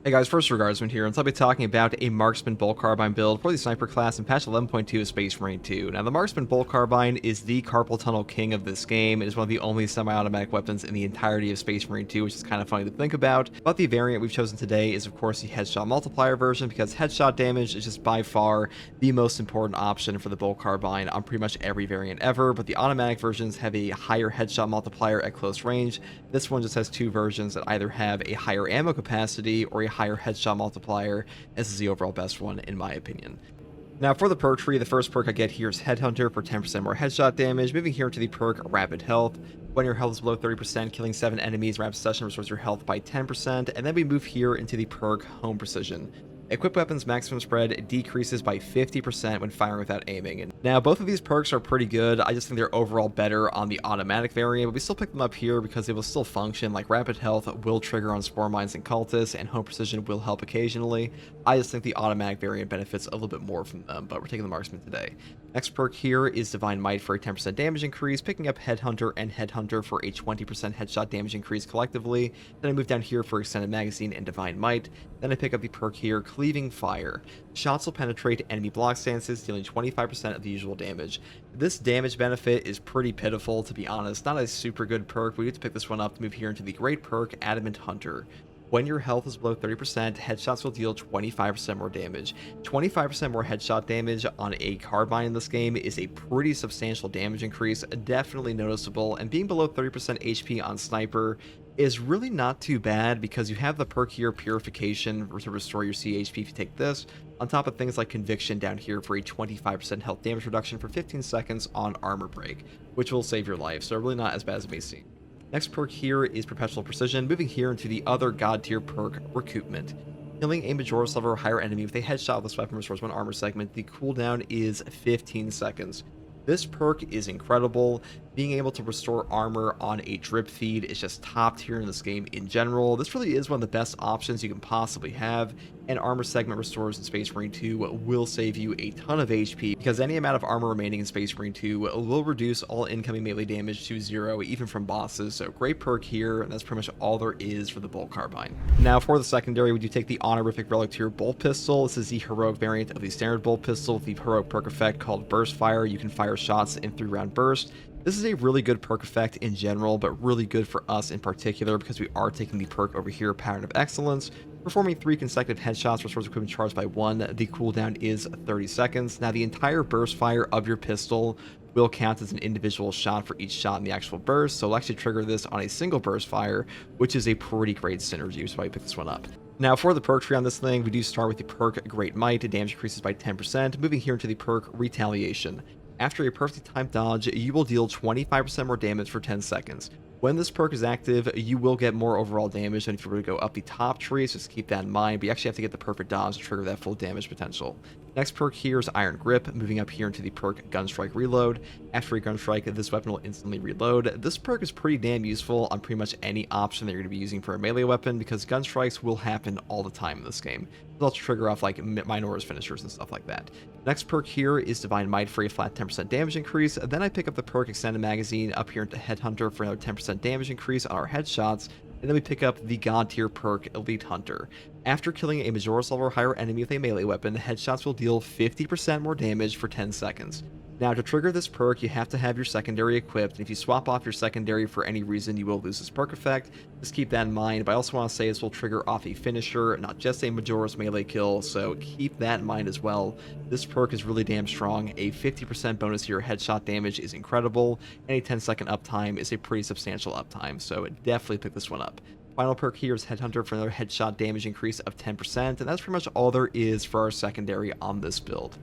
Hey guys, first Regardsman here, and so I'll be talking about a Marksman Bolt Carbine build for the Sniper class in patch 11.2 of Space Marine 2. Now, the Marksman Bolt Carbine is the carpal tunnel king of this game. It is one of the only semi-automatic weapons in the entirety of Space Marine 2, which is kind of funny to think about. But the variant we've chosen today is, of course, the headshot multiplier version, because headshot damage is just by far the most important option for the Bolt Carbine on pretty much every variant ever. But the automatic versions have a higher headshot multiplier at close range. This one just has two versions that either have a higher ammo capacity or a higher headshot multiplier. This is the overall best one in my opinion. Now for the perk tree, the first perk I get here is Headhunter for 10% more headshot damage. Moving here to the perk Rapid Health. When your health is below 30%, killing 7 enemies in rapid succession restores your health by 10%. And then we move here into the perk Home Precision. Equipped weapons maximum spread decreases by 50% when firing without aiming. And now both of these perks are pretty good. I just think they're overall better on the automatic variant, but we still pick them up here because they will still function. Like Rapid Health will trigger on Spore Mines and Cultists, and Home Precision will help occasionally. I just think the automatic variant benefits a little bit more from them, but we're taking the Marksman today. Next perk here is Divine Might for a 10% damage increase, picking up Headhunter and Headhunter for a 20% headshot damage increase collectively. Then I move down here for Extended Magazine and Divine Might. Then I pick up the perk here, Cleaving Fire. Shots will penetrate enemy block stances, dealing 25% of the usual damage. This damage benefit is pretty pitiful, to be honest. Not a super good perk. We need to pick this one up to move here into the great perk, Adamant Hunter. When your health is below 30%, headshots will deal 25% more damage. 25% more headshot damage on a carbine in this game is a pretty substantial damage increase, definitely noticeable, and being below 30% HP on Sniper is really not too bad because you have the perk here, Purification, to restore your CHP if you take this, on top of things like Conviction down here for a 25% health damage reduction for 15 seconds on Armor Break, which will save your life, so really not as bad as it may seem. Next perk here is Perpetual Precision, moving here into the other god tier perk, Recoupment. Killing a Majora's level or higher enemy with a headshot with this weapon restores one armor segment. The cooldown is 15 seconds. This perk is incredible. Being able to restore armor on a drip feed is just top tier in this game in general. This really is one of the best options you can possibly have, and armor segment restores in Space Marine 2 will save you a ton of HP because any amount of armor remaining in Space Marine 2 will reduce all incoming melee damage to 0, even from bosses. So great perk here, and that's pretty much all there is for the Bolt Carbine. Now for the secondary, we do take the Honorific Relic Tier Bolt Pistol. This is the heroic variant of the standard Bolt Pistol with the heroic perk effect called Burst Fire. You can fire shots in 3-round burst. This is a really good perk effect in general, but really good for us in particular because we are taking the perk over here, Pattern of Excellence. Performing 3 consecutive headshots restores equipment charge by 1. The cooldown is 30 seconds. Now the entire burst fire of your pistol will count as an individual shot for each shot in the actual burst, so it'll actually trigger this on a single burst fire, which is a pretty great synergy, so I picked this one up. Now for the perk tree on this thing, we do start with the perk Great Might. Damage increases by 10%, moving here into the perk Retaliation. After a perfectly timed dodge, you will deal 25% more damage for 10 seconds. When this perk is active, you will get more overall damage than if you were to go up the top tree, so just keep that in mind, but you actually have to get the perfect dodge to trigger that full damage potential. Next perk here is Iron Grip, moving up here into the perk Gunstrike Reload. After a Gunstrike, this weapon will instantly reload. This perk is pretty damn useful on pretty much any option that you're going to be using for a melee weapon because Gunstrikes will happen all the time in this game. It'll also trigger off like Minora's finishers and stuff like that. Next perk here is Divine Might for a flat 10% damage increase. Then I pick up the perk Extended Magazine up here into Headhunter for another 10% damage increase on our headshots. And then we pick up the god tier perk Elite Hunter. After killing a Majora's level or higher enemy with a melee weapon, headshots will deal 50% more damage for 10 seconds. Now, to trigger this perk, you have to have your secondary equipped, and if you swap off your secondary for any reason, you will lose this perk effect. Just keep that in mind, but I also want to say this will trigger off a finisher, not just a Majora's melee kill, so keep that in mind as well. This perk is really damn strong. A 50% bonus to your headshot damage is incredible, and a 10-second uptime is a pretty substantial uptime, so definitely pick this one up. Final perk here is Headhunter for another headshot damage increase of 10%, and that's pretty much all there is for our secondary on this build.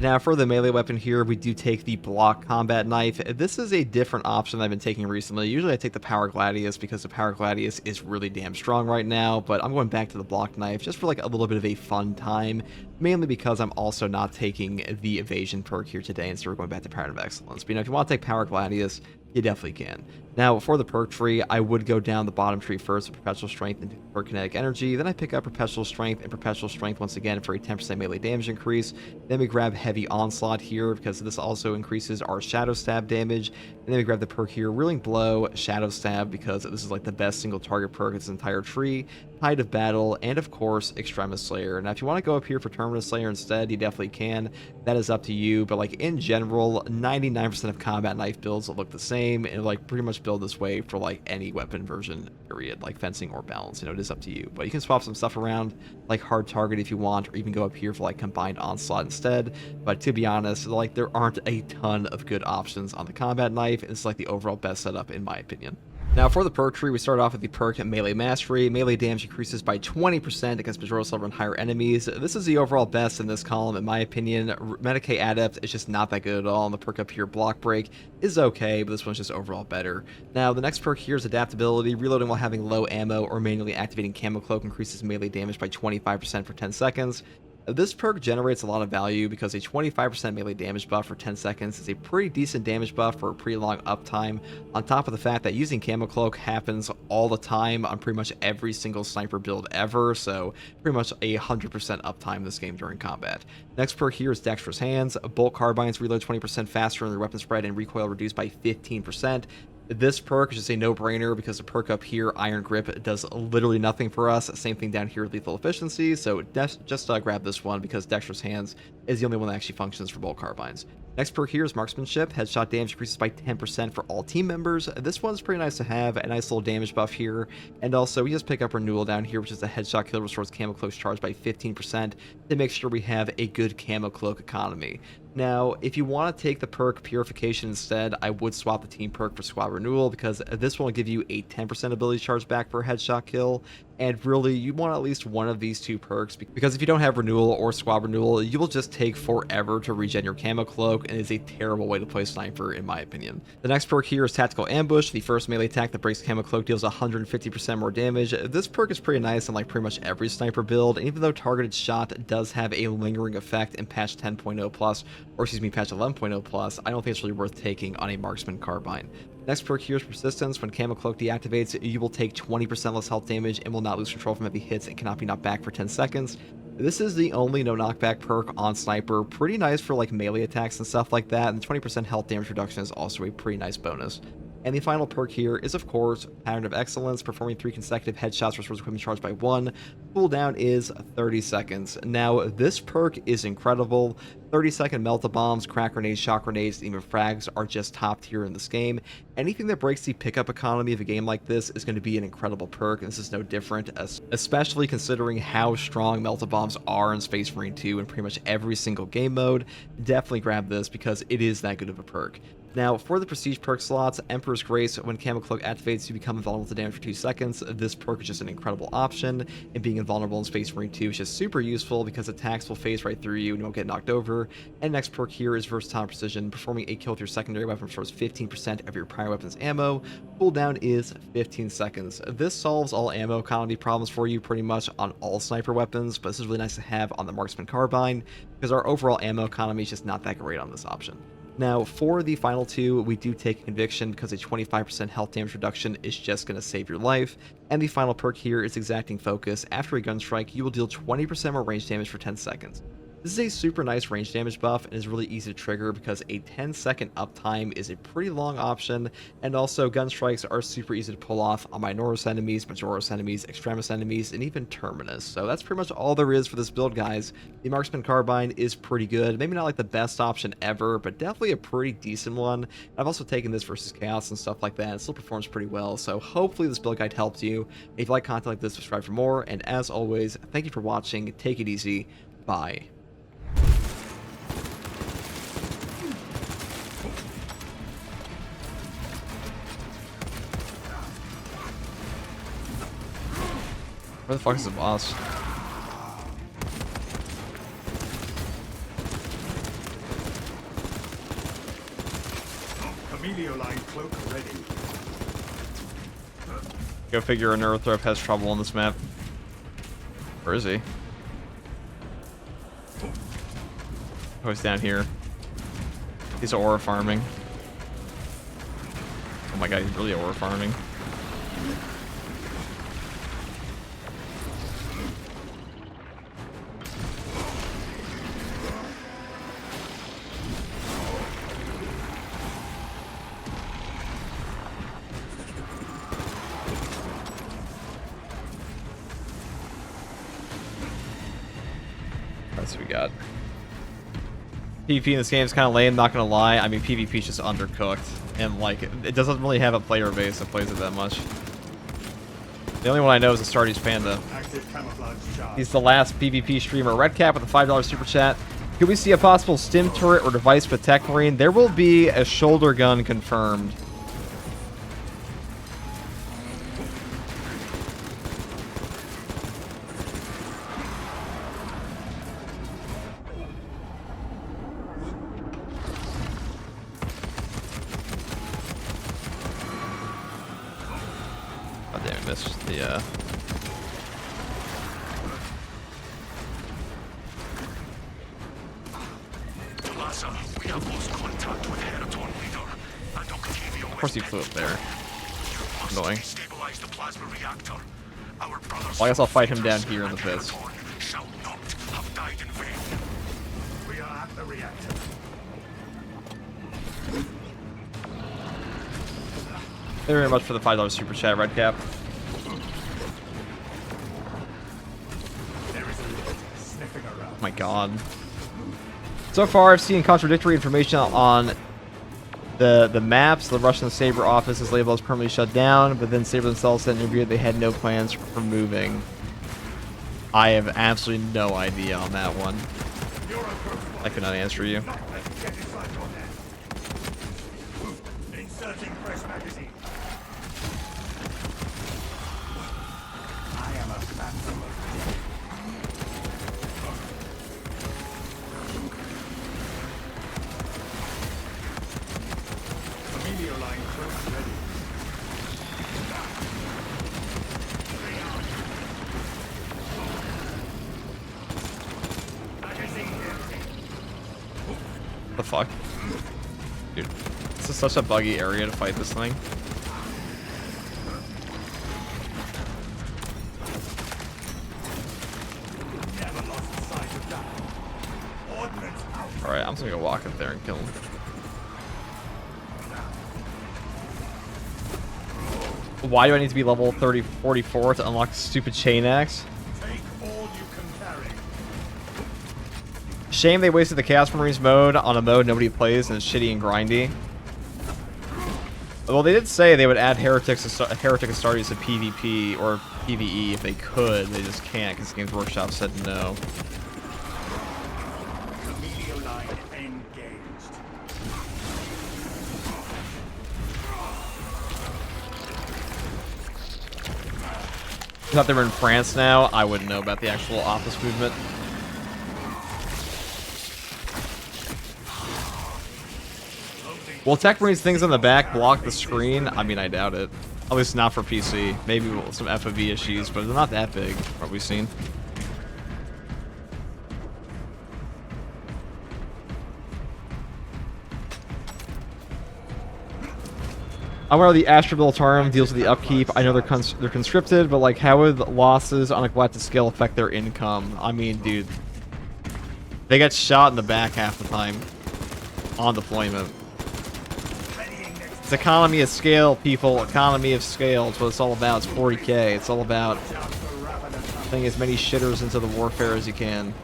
Now for the melee weapon here, we do take the Block Combat Knife. This is a different option I've been taking recently. Usually I take the Power Gladius because the Power Gladius is really damn strong right now, but I'm going back to the Block Knife just for like a little bit of a fun time, mainly because I'm also not taking the Evasion perk here today, and so we're going back to Pattern of Excellence. But you know, if you want to take Power Gladius, you definitely can. Now, for the perk tree, I would go down the bottom tree first with Perpetual Strength and perk Kinetic Energy. Then I pick up Perpetual Strength and Perpetual Strength once again for a 10% melee damage increase. Then we grab grab Heavy Onslaught here because this also increases our Shadow Stab damage. And then we grab the perk here, Reeling Blow, Shadow Stab, because this is like the best single target perk in this entire tree. Tide of Battle, and of course, Extremis Slayer. Now, if you want to go up here for Terminus Slayer instead, you definitely can. That is up to you, but like in general, 99% of combat knife builds look the same, and like pretty much build this way for like any weapon version, period, like fencing or balance. You know, it is up to you, but you can swap some stuff around, like Hard Target if you want, or even go up here for like Combined Onslaught instead. But to be honest, like there aren't a ton of good options on the combat knife, and it's like the overall best setup in my opinion. Now, for the perk tree, we start off with the perk Melee Mastery. Melee damage increases by 20% against Majority level and higher enemies. This is the overall best in this column, in my opinion. Medicae Adept is just not that good at all, and the perk up here, Block Break, is okay, but this one's just overall better. Now, the next perk here is Adaptability. Reloading while having low ammo or manually activating Camo Cloak increases melee damage by 25% for 10 seconds. This perk generates a lot of value because a 25% melee damage buff for 10 seconds is a pretty decent damage buff for a pretty long uptime, on top of the fact that using Camo Cloak happens all the time on pretty much every single sniper build ever, so pretty much 100% uptime in this game during combat. Next perk here is Dexterous Hands. Bolt Carbines reload 20% faster in their weapon spread and recoil reduced by 15%. This perk is just a no-brainer because the perk up here, Iron Grip, does literally nothing for us. Same thing down here, Lethal Efficiency. So just grab this one because Dexterous Hands is the only one that actually functions for Bolt Carbines. Next perk here is Marksmanship. Headshot damage increases by 10% for all team members. This one's pretty nice to have, a nice little damage buff here. And also, we just pick up Renewal down here, which is a headshot kill, restores Camo Cloak's charge by 15% to make sure we have a good Camo Cloak economy. Now, if you want to take the perk Purification instead, I would swap the team perk for Squad Renewal because this one will give you a 10% ability charge back per headshot kill. And really, you want at least one of these two perks because if you don't have Renewal or Squad Renewal, you will just take forever to regen your Camo Cloak, and it's a terrible way to play Sniper, in my opinion. The next perk here is Tactical Ambush. The first melee attack that breaks Camo Cloak deals 150% more damage. This perk is pretty nice in like pretty much every Sniper build, and even though Targeted Shot does have a lingering effect in patch 10.0 plus, or excuse me, patch 11.0 plus, I don't think it's really worth taking on a Marksman Carbine. Next perk here is Persistence. When Camo Cloak deactivates, you will take 20% less health damage and will not lose control from heavy hits and cannot be knocked back for 10 seconds. This is the only no knockback perk on Sniper. Pretty nice for like melee attacks and stuff like that, and the 20% health damage reduction is also a pretty nice bonus. And the final perk here is, of course, Pattern of Excellence. Performing 3 consecutive headshots restores equipment charge by 1. Cooldown is 30 seconds. Now, this perk is incredible. 30-second Melt-A-Bombs, Crack Grenades, Shock Grenades, and even Frags are just top tier in this game. Anything that breaks the pickup economy of a game like this is going to be an incredible perk, and this is no different, especially considering how strong Melt-A-Bombs are in Space Marine 2 in pretty much every single game mode. Definitely grab this because it is that good of a perk. Now, for the Prestige perk slots, Emperor's Grace, when Camo Cloak activates, you become invulnerable to damage for 2 seconds. This perk is just an incredible option, and being invulnerable in Space Marine 2 is just super useful because attacks will phase right through you and you won't get knocked over. And next perk here is Versatile Precision. Performing a kill with your secondary weapon restores 15% of your prior weapon's ammo. Cooldown is 15 seconds. This solves all ammo economy problems for you pretty much on all sniper weapons, but this is really nice to have on the Marksman Carbine because our overall ammo economy is just not that great on this option. Now, for the final two, we do take Conviction because a 25% health damage reduction is just going to save your life. And the final perk here is Exacting Focus. After a gun strike, you will deal 20% more range damage for 10 seconds. This is a super nice range damage buff and is really easy to trigger because a 10-second uptime is a pretty long option, and also gun strikes are super easy to pull off on Minoris enemies, Majoris enemies, Extremis enemies, and even Terminus. So that's pretty much all there is for this build, guys. The Marksman Carbine is pretty good. Maybe not like the best option ever, but definitely a pretty decent one. I've also taken this versus Chaos and stuff like that. It still performs pretty well, so hopefully this build guide helped you. If you like content like this, subscribe for more, and as always, thank you for watching. Take it easy. Bye. Where the fuck is the boss? Line cloak ready. Go figure, a Neurothrop has trouble on this map. Where is he? Oh, he's down here. He's aura farming. Oh my god, he's really aura farming. Let's see what we got. PvP in this game is kind of lame, not gonna lie. I mean, PvP is just undercooked, and like it doesn't really have a player base that plays it that much. The only one I know is a Stardews Panda. He's the last PvP streamer. Redcap with a $5 super chat. Could we see a possible stim turret or device with Tech Marine? There will be a shoulder gun confirmed. Oh damn, I missed the Of course he flew up there. Annoying. Well, I guess I'll fight him down here in the pits. Thank you very much for the $5 super chat, Redcap. Oh my god. So far, I've seen contradictory information on the maps. The Russian Saber office is labeled as permanently shut down, but then Saber themselves said in an interview they had no plans for moving. I have absolutely no idea on that one. I could not answer you. The fuck? Dude, this is such a buggy area to fight this thing. Alright, I'm just gonna go walk up there and kill him. Why do I need to be level 44 to unlock the stupid chain axe? Shame they wasted the Chaos Marines mode on a mode nobody plays and it's shitty and grindy. Well, they did say they would add Heretic and Stardews to PvP or PvE if they could. They just can't because Games Workshop said no. I thought they were in France now. I wouldn't know about the actual office movement. Will Tech Marine's things on the back block the screen? I mean, I doubt it. At least not for PC. Maybe some FOV issues, but they're not that big, what we've seen. I wonder how the Astra Militarum deals with the upkeep. I know they're conscripted, but like, how would losses on a galactic scale affect their income? I mean, dude, they get shot in the back half the time on deployment. It's economy of scale, people. Economy of scale. It's what it's all about. It's 40k. It's all about putting as many shitters into the warfare as you can.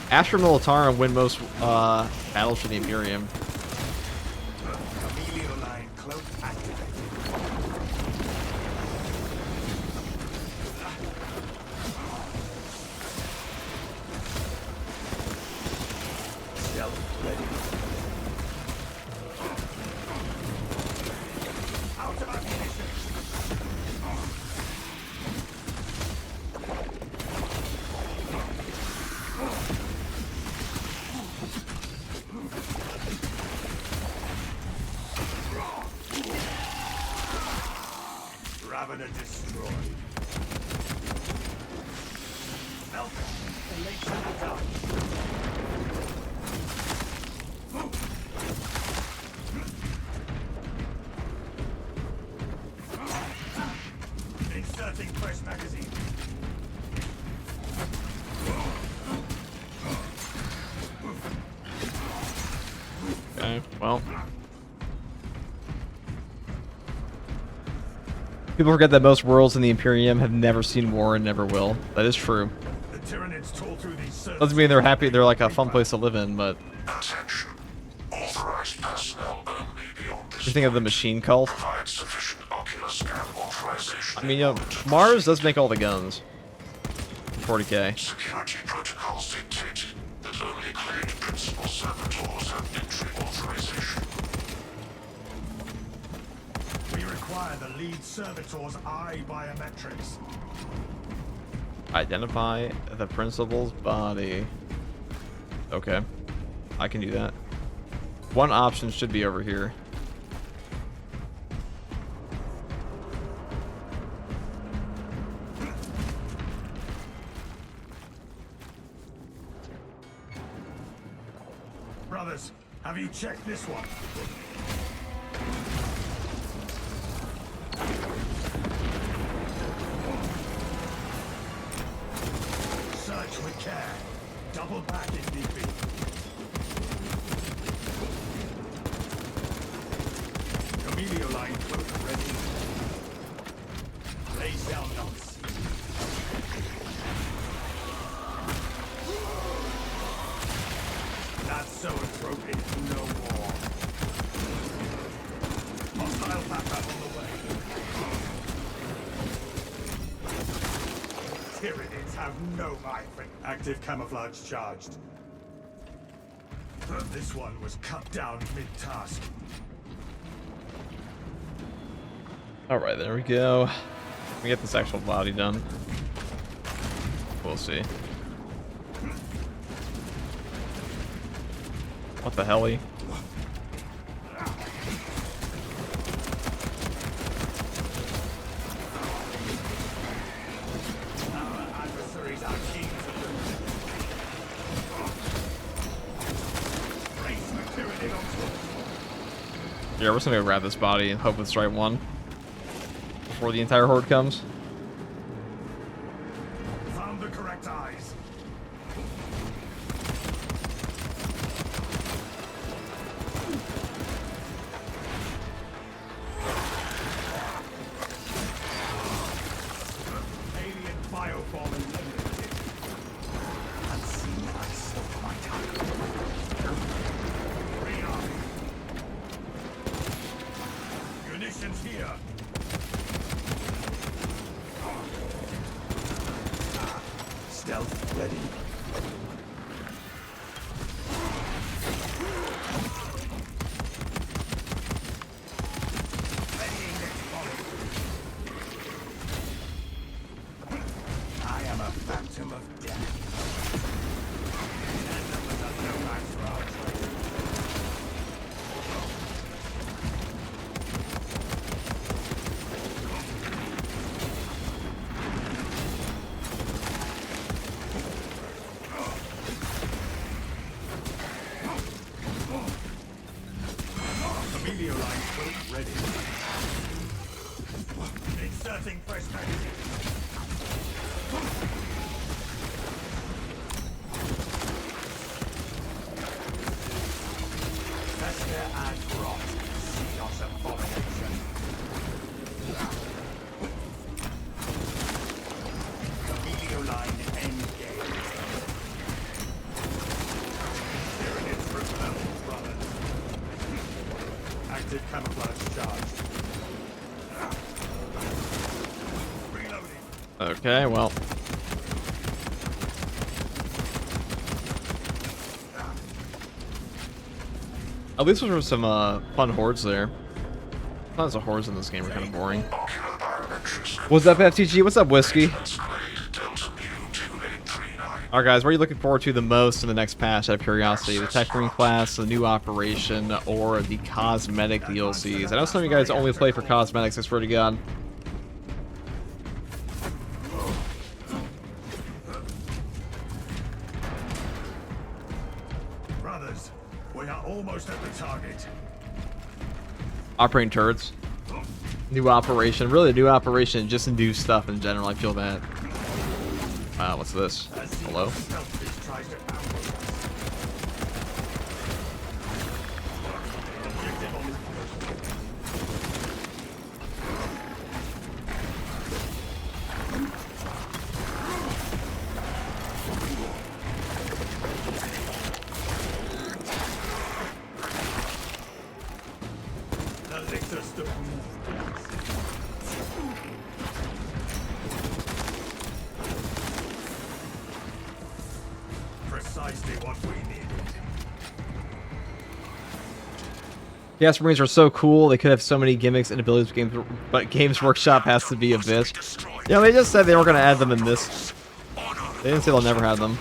Astra Militarum win most battles for the Imperium. Okay, well. People forget that most worlds in the Imperium have never seen war and never will. That is true. Tyranids tore through these Doesn't mean they're happy. They're like a fun place to live in, but. Attention. Authorized personnel only beyond this You think of the machine cult? provide sufficient ocular scan authorization. I mean, Mars does make all the guns. 40K. Security protocols dictate that only cleared principal saboteurs have entry authorization. We require the lead servitor's eye biometrics. Identify the principal's body. Okay. I can do that. One option should be over here. Brothers, have you checked this one? Search with care. Double back if need be. Emilio line float ready. Lays down knots. Not so appropriate. No war. Hostile backup on the way. Tyranids have no mind for active camouflage charged. This one was cut down mid-task. Alright, there we go. We get this actual body done. We'll see. What the hell? Our adversaries are kings of the race with Tyranid on foot. Yeah, we're just gonna go grab this body and hope it's the right one before the entire horde comes. Found the correct eyes. Alien biobomb eliminated. Unseen ice of my target. Rearm. Munitions here. Stealth ready. Readying next volley. I am a phantom of death. And numbers are no match for our trade. Emilio line float ready. Inserting fresh magazine. Fester and rot. Xenos abomination. Emilio line engage. Tyranids repelled, brothers. Active camouflage charged. Reloading. Okay, well. At least there were some fun hordes there. Tons of hordes in this game are kind of boring. Ocular biometrics. What's up, FTG? What's up, Whiskey? Escalate Delta Mu 2839. Alright, guys, what are you looking forward to the most in the next patch out of curiosity? The Tech Marine class, the new operation, or the cosmetic DLCs? I know some of you guys only play for cosmetics, I swear to God. Brothers, we are almost at the target. Operating turrets. New operation. Really, a new operation just to do stuff in general. I feel that. Wow, what's this? Hello? Stealth beast tries to ambush us. Objective on Precisely what we needed. Gas Marines are so cool. They could have so many gimmicks and abilities, but Games Workshop has to be a bitch. Yeah, they just said they weren't going to add them in this. They didn't say they'll never have them.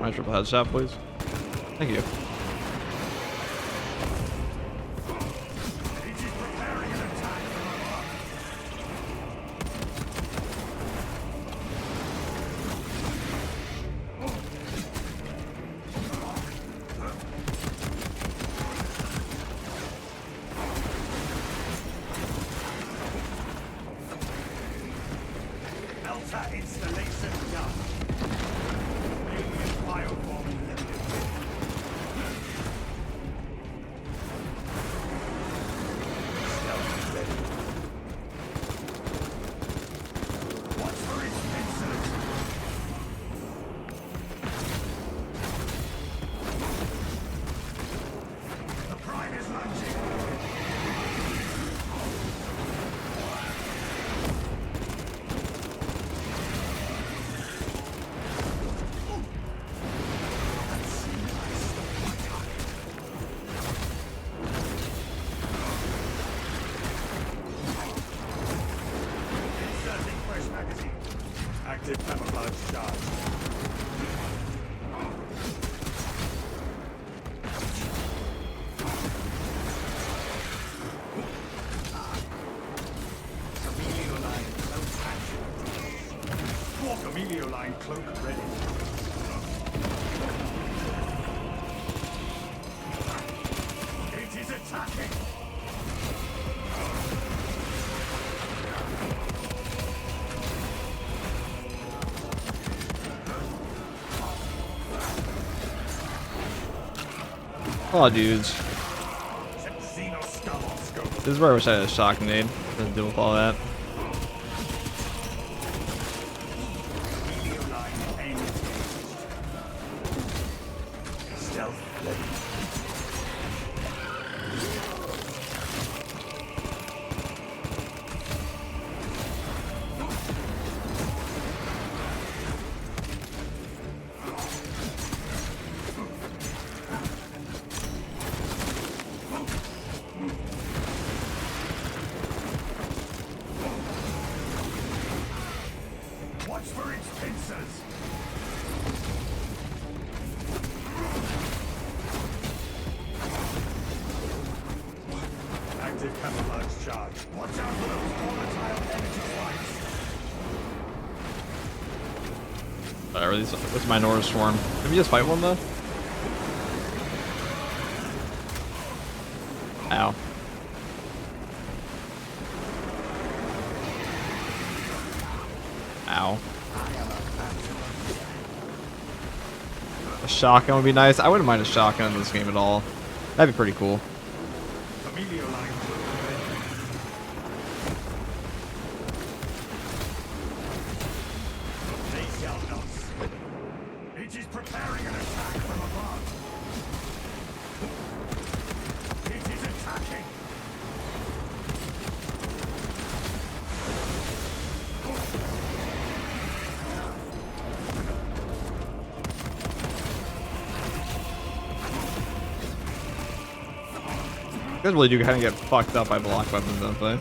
My triple headshot, please. Thank you. Delta installation done. Active camouflage charge. Camelio line cloak ready. It is attacking. Oh, dudes. This is where I wish I had a shock nade to deal with all that. Watch for its pincers. Active camouflage charge. Watch out for those volatile energy spikes. Whatever, what's my Norse Swarm? Can we just fight one though? Ow. Ow. A shotgun would be nice. I wouldn't mind a shotgun in this game at all. That'd be pretty cool. Camelio line ready. They shall not slip. It is preparing an attack from above. It is attacking. Guys really do kind of get fucked up by block weapons, don't they?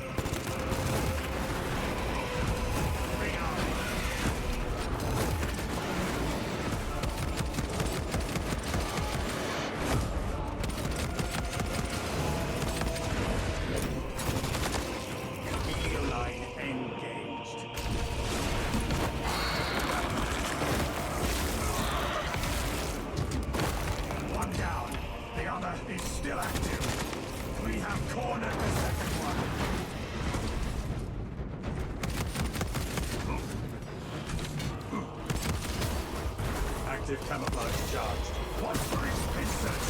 Melee line engaged. One down. The other is still active. We have cornered the second one. Active camouflage charged. Watch for his pincers.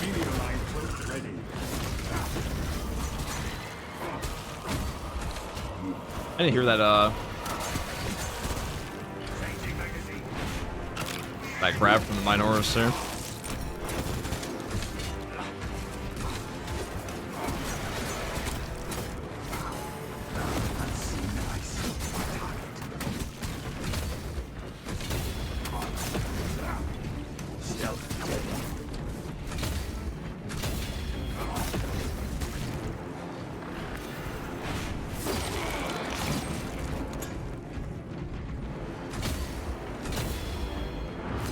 Melee line close ready. I didn't hear that, Changing magazine. that grab from the Minotaurs there. Stealth dead.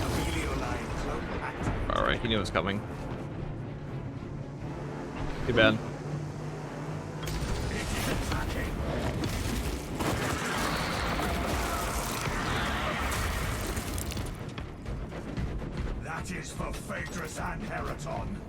Melee line cloak active. Alright, he knew it was coming. Too bad. It is attacking. That is for Phaedrus and Heraton.